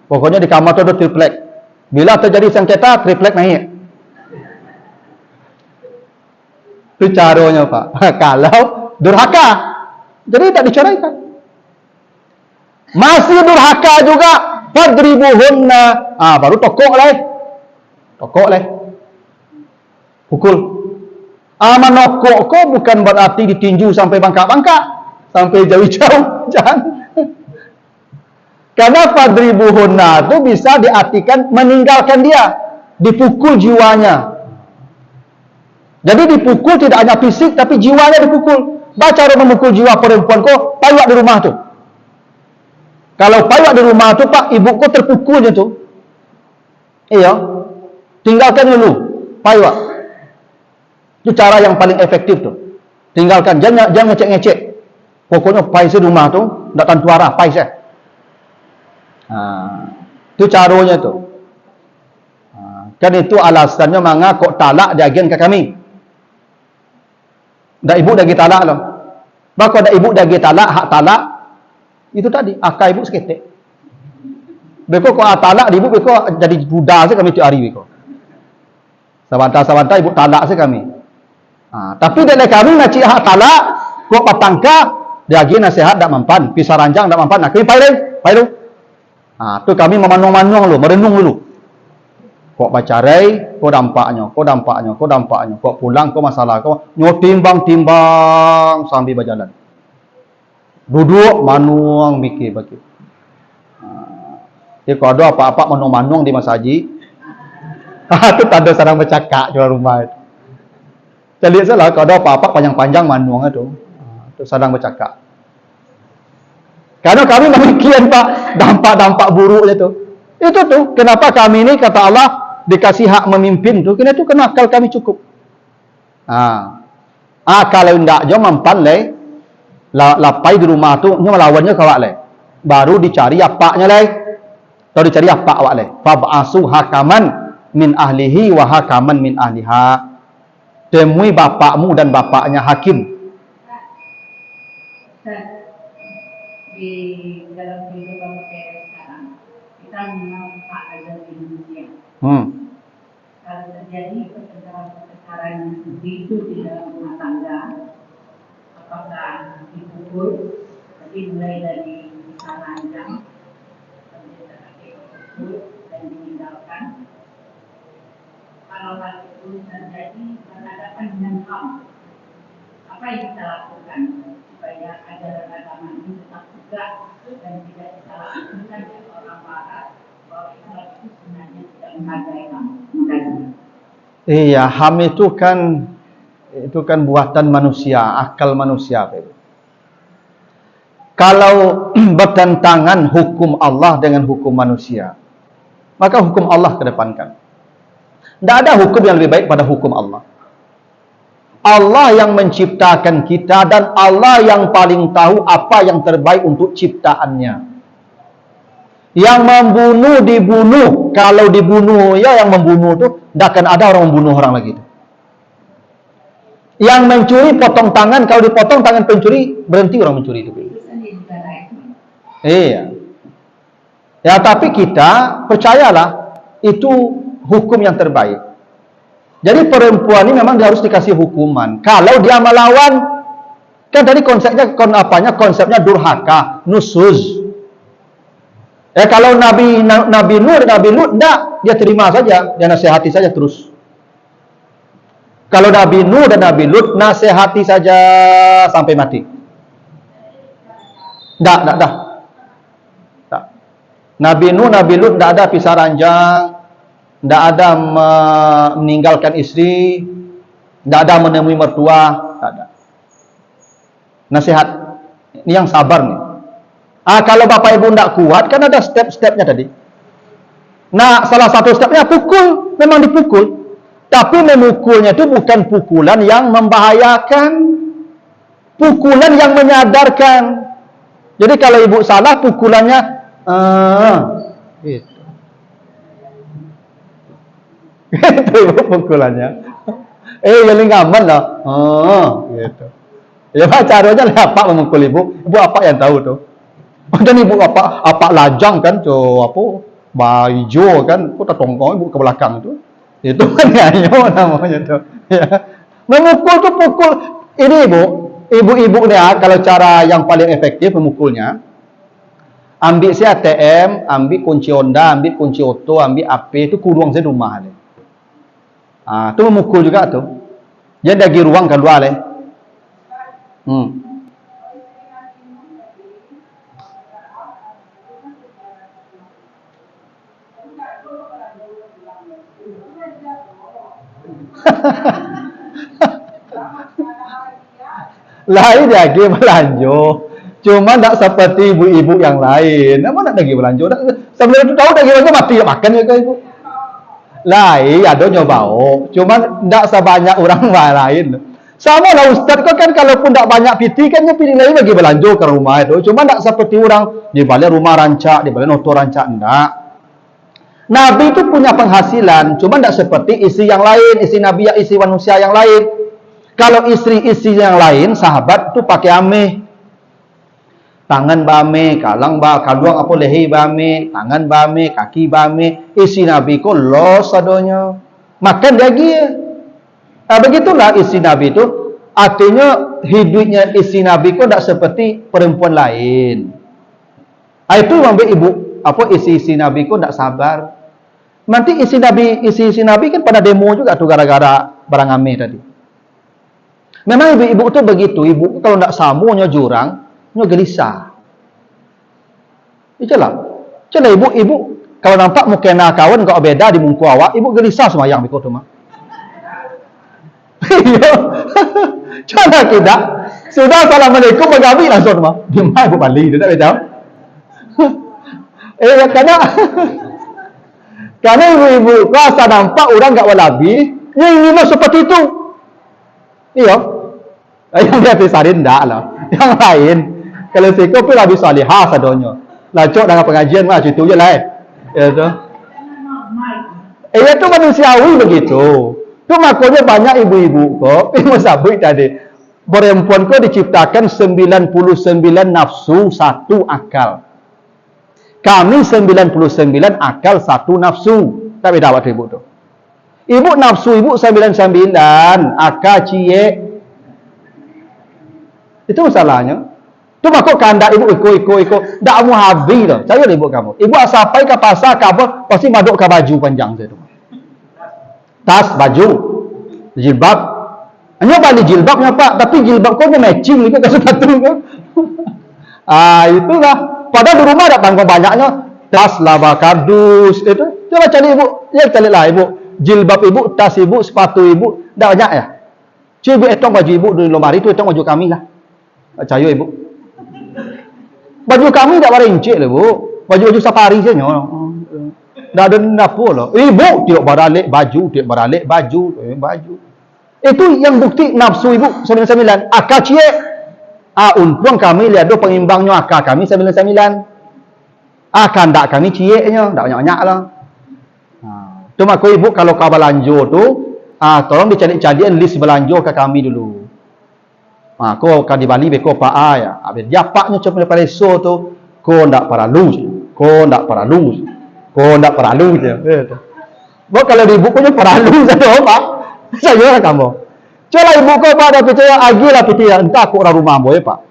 Pokoknya di kamar tu ada triplek. Bila terjadi sengketa, triplek naik. Itu caranya Pak. Kalau durhaka, jadi tak diceraikan. Masih durhaka juga, fadribuhunna. Baru tokok lah. Pukul. Menokok kok bukan berarti ditinju sampai bangkak-bangkak. Sampai jauh-jauh. Jangan. Karena fadribuhunna itu bisa diartikan meninggalkan dia, dipukul jiwanya. Jadi dipukul tidak hanya fisik tapi jiwanya dipukul. Cara memukul jiwa perempuan kok payah di rumah tu. Kalau payah di rumah tu Pak, ibu kok terpukulnya tu. Iya. Tinggalkan dulu, payah. Itu cara yang paling efektif tu. Tinggalkan, jangan ngecek-ngecek. Pokoknya payah di rumah tu, tak tentu arah, payah. Itu caranya tu. Kan itu alasannya manga kok talak diagen ke kami. Dak ibu dagi talak loh. Bako dak ibu dagi talak, hak talak itu tadi akal ibu seketik. Beko kok talak ibu beko jadi budak sih kami tiap hari beko. Sabanta ibu talak sih kami. Tapi dari kami ngaci hak talak kok patangka diagi nasihat dak mempan, pisah ranjang dak mempan. Kami pailu. Tu kami memanung-manung dulu, merenung dulu. Kok bacarai, kok dampaknya. Kok pulang, kok masalah, kok timbang-timbang sambil berjalan. Duduk, manuang, mikir bagi. Jadi kalau ada apa-apa manuang-manuang di Mas Haji, itu tanda sarang bercakap jual rumah itu. Saya lihat salah, kalau ada apa-apa panjang-panjang manuang itu sarang bercakap. Karena kami memikirkan Pak, dampak-dampak buruknya tu. Itu tuh, kenapa kami ini kata Allah dikasih hak memimpin tu, kena akal kami cukup. Kalau tidak jom mempan leh, lapai di rumah tu, nya melawannya kawak leh. Baru dicari apaknya leh. Atau dicari apa awak leh. Fab'asu hakaman min ahlihi wa hakaman min ahliha. Temui bapakmu dan bapaknya hakim. Di dalam kehidupan kita sekarang, kita memang hak ada di Indonesia. Kalau terjadi pertengkaran yang seperti itu di dalam rumah tangga, apakah dipukul, jadi mulai dari pisah ranjang, dan ditinggalkan. Kalau hal itu terjadi berhadapan dengan HAM, apa yang kita lakukan supaya ajaran agama ini tetap tegak dan tidak disalahgunakan oleh orang barat bahwa Islam itu sebenarnya tidak menghargai HAM. Iya, HAM itu kan buatan manusia, akal manusia. Kalau bertentangan hukum Allah dengan hukum manusia, maka hukum Allah kedepankan. Tidak ada hukum yang lebih baik pada hukum Allah. Allah yang menciptakan kita dan Allah yang paling tahu apa yang terbaik untuk ciptaannya. Yang membunuh dibunuh. Kalau dibunuh ya yang membunuh tu, tidak akan ada orang membunuh orang lagi tu. Yang mencuri potong tangan, kalau dipotong tangan pencuri, berhenti orang mencuri itu. Iya. Ya, tapi kita percayalah itu hukum yang terbaik. Jadi perempuan ini memang dia harus dikasih hukuman. Kalau dia melawan, kan tadi konsepnya konsepnya durhaka, nusuz. Kalau Nabi Nuh, Nabi Lut, enggak, dia terima saja, dia nasihati saja terus. Kalau Nabi Nuh dan Nabi Lut, nasihati saja sampai mati. Enggak. Nabi Nuh, Nabi Lut enggak ada pisah ranjang, enggak ada meninggalkan istri, enggak ada menemui mertua, enggak ada. Nasihat. Ini yang sabar nih. Kalau bapak ibu tidak kuat, kan ada step-stepnya tadi. Nah, salah satu stepnya pukul. Memang dipukul. Tapi memukulnya itu bukan pukulan yang membahayakan. Pukulan yang menyadarkan. Jadi kalau ibu salah, pukulannya gitu. Itu ibu pukulannya. Yang ngaman lah. Gitu. Ya, caranya apa memukul ibu? Ibu apa yang tahu tuh? Dan ibu apa lajang kan, baju kan, tak tongkong ibu ke belakang tu. Itu kan nyanyo namanya tu. Ya. Memukul tu pukul. Ini ibu-ibu ni kalau cara yang paling efektif memukulnya, ambil si ATM, ambil kunci Honda, ambil kunci Auto, ambil AP tu kurung saya rumah ni. Tu memukul juga tu. Dia dagi ruang keluar le. Lain lagi belanja. Cuma tak seperti ibu-ibu yang lain. Apa nak lagi belanja? Sebelum itu tahu lagi belanja mati makan ya ibu. Lain ada nyobao. Cuma tak sebanyak orang lain. Sama lah ustaz kan kalaupun tak banyak piti kan pilih lain bagi belanja ke rumah itu. Cuma tak seperti orang di balik rumah rancak, di balik noto rancak enggak. Nabi itu punya penghasilan, cuma tidak seperti istri yang lain, istri Nabi, istri manusia yang lain. Kalau istri-istri yang lain, sahabat itu pakai ameh. Tangan bame, kalang kaluang apa lehi bame, tangan bame, kaki bame. Istri Nabi ko los adonya. Makan lagi. Begitulah istri Nabi itu. Artinya hidupnya istri Nabi ko tidak seperti perempuan lain. Itu membuat ibu istri-istri Nabi ko tidak sabar. Nanti istri Nabi kan pada demo juga tuh gara-gara barang ameh tadi. Memang ibu-ibu itu begitu. Ibu kalau tidak samunya jurang, nya gelisah. Itulah ibu kalau nampak mukena kawan kau beda di muka awak, ibu gelisah semayang biko tu mah. Iya. Coba kita sudah assalamualaikum bagawi langsung mah. Diam ibu balik dia tak tahu. Karena ibu-ibu kuasa nampak orang enggak walabi, ini mah seperti itu. Iya. Yang dia pisarin enggak lah. Yang lain kalau siko pun lebih salihah sadonyo. Lacok dengan pengajian mah situ je lah. Ya tu. Itu manusiawi begitu. Tu makanya banyak ibu-ibu kok, masabui tadi. Perempuan kok diciptakan 99 nafsu, 1 akal. Kami 99 akal, 1 nafsu. Tak beda waktu ibu tu. Ibu nafsu ibu 99, akal cie. Itu masalahnya. Tu makok kandak ibu iko. Dak mau habis dah. Saya ibu kamu. Ibu sampai ke pasar kamu pasti maduk ke baju panjang saya tu. Tas, baju, jilbab. Hanya balik jilbabnya Pak, tapi jilbab kau matching ni ke sepatu kau. Itulah. Padahal di rumah ada tanggung banyaknya. Tas, laba, kardus, itu. Coba cari ibu. Ya cari lah ibu. Jilbab ibu, tas ibu, sepatu ibu. Tak banyak ya? Cuba etong baju ibu di lemari tu, etong baju kami lah. Percaya ibu. Baju kami tak barang incik lah bu. Baju-baju safari saja. Tak ada apa lah. Ibu tidak beralik baju. Baju. Itu yang bukti nafsu ibu 99. Akal cie. Untung kami lihat do pengimbangnya akal kami 99. Akan tak kami cieknya, tak banyak-banyak lah. Tu mak ibu kalau kau belanja tu, tolong dicari-carian list belanja ke kami dulu. Kau kan di Bali beko pak ya. Habis dia paknya cuma pada so tu, kau ndak perlu je. Kau ndak perlu je. Kau ndak perlu je. Bo kalau di ibu punya perlu saja pak. Saya kamu. Coba ibu kau pada percaya agilah piti entah kau orang rumah boy pak.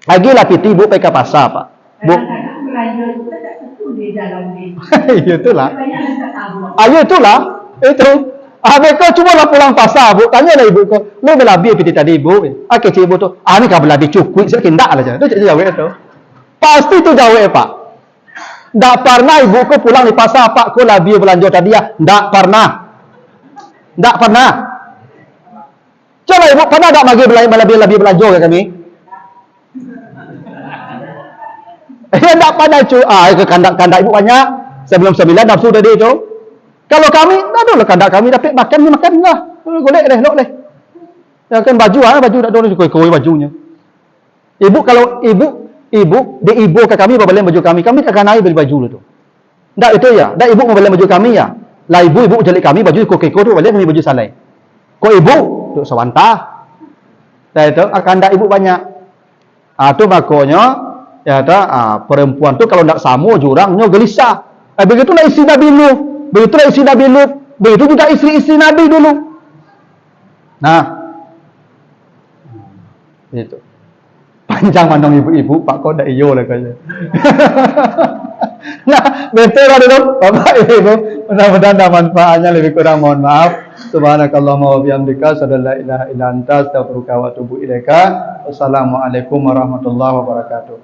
Agilah piti ibu pergi ke pasar pak. Bu. Itulah. Ayo itulah. Itu. Kau cuma lah pulang pasar, bu. Tanyalah ibu kau. Lu berlabih piti tadi ibu. Kecik ibu tu. Ni kau berlabih cukup. Saya kindak lah je. Tu cik jawab tu. Pasti tu jawab pak. Tak pernah ibu kau pulang di pasar pak. Kau labih belanja tadi ya. Tak pernah. Tak pernah. Coba ibu pernah tak bagi lebih belanja ke kami? Tak pandai cu. Kandak ibu banyak. Sebelum 9 nafsu tadi tu. Kalau kami, tak ada lah kandak kami dapat makan ni makan lah. Golek leh, lok leh. Ya kan baju baju tak ada koi bajunya. Ibu kalau ibu ke kami bawa beli baju kami tak akan naik beli baju tu. Tak itu ya. Tak ibu mau beli baju kami ya. Lah ibu jeli kami baju koko tu beli kami baju salai. Ko ibu tu sawanta. Dah itu akan dak ibu banyak. Tu makanya ya perempuan tu kalau tak samo jurangnya gelisah. Begitulah isi Nabi Nuh. Begitulah isi Nabi Lut. Begitu juga istri-istri Nabi dulu. Nah. Itu. Panjang mandang ibu-ibu, Pak kau dah iyo lah kayaknya. Nah, betul lah dulu. Bapak Ibu, mudah-mudahan ada manfaatnya, lebih kurang mohon maaf. Subhanakallahumma wa bihamdika, asyhadu an la ilaha illa anta, astaghfiruka wa atubu ilaika. Wassalamualaikum warahmatullahi wabarakatuh.